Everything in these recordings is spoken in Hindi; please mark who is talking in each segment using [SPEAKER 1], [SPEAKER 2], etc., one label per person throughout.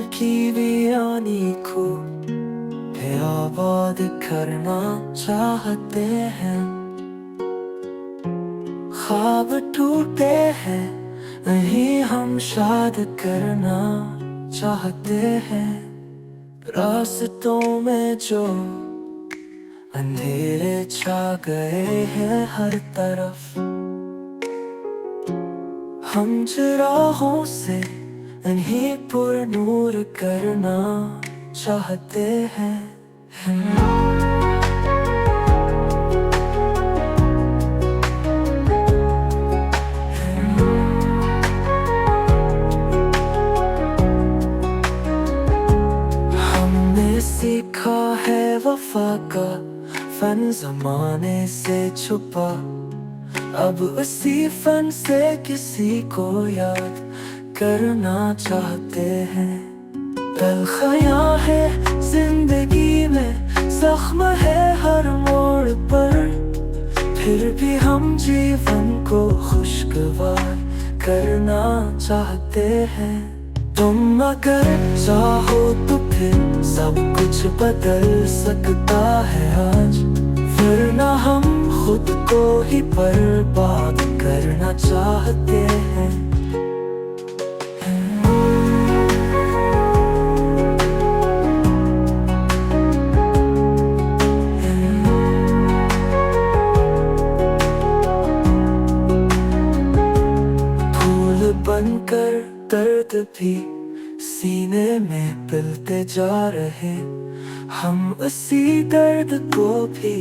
[SPEAKER 1] की वीरानी को फिर आबाद करना चाहते हैं। ख्वाब टूटे हैं नहीं हम शाद करना चाहते हैं। रास्तों में जो अंधेरे छा गए हैं हर तरफ, हम चिरागों से इन्हीं पर नूर करना चाहते हैं। हमने सीखा है वफा का फन ज़माने से छुपा, अब उसी फन से किसी को याद करना चाहते हैं। तलखियाँ है जिंदगी में, जख्म है हर मोड़ पर, फिर भी हम जीवन को खुशगवार करना चाहते हैं। तुम अगर चाहो तो फिर सब कुछ बदल सकता है आज, वरना हम खुद को ही बर्बाद करना चाहते हैं। फूल बनकर दर्द भी सीने में पिलते जा रहे, हम उसी दर्द को भी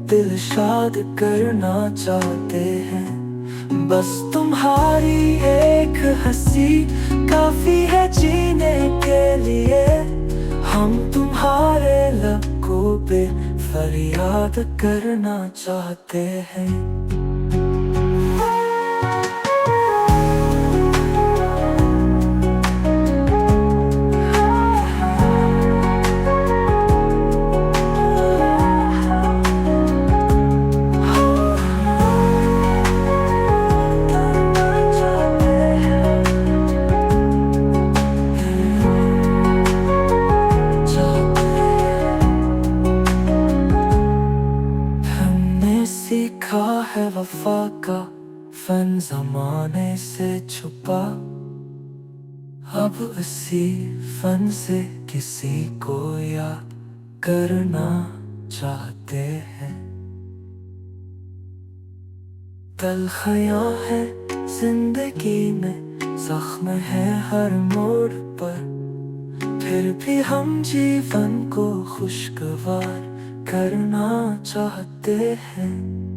[SPEAKER 1] दिलशाद करना चाहते हैं। बस तुम्हारी एक हंसी काफी है जीने के लिए, हम तुम्हारे लबों पे फरियाद करना चाहते हैं। सीखा है वफा का फन ज़माने से छुपा, अब उसी फन से किसी को याद करना चाहते हैं। तलखियाँ है जिंदगी में, जख्म है हर मोड़ पर, फिर भी हम जीवन को खुशगवार करना चाहते हैं।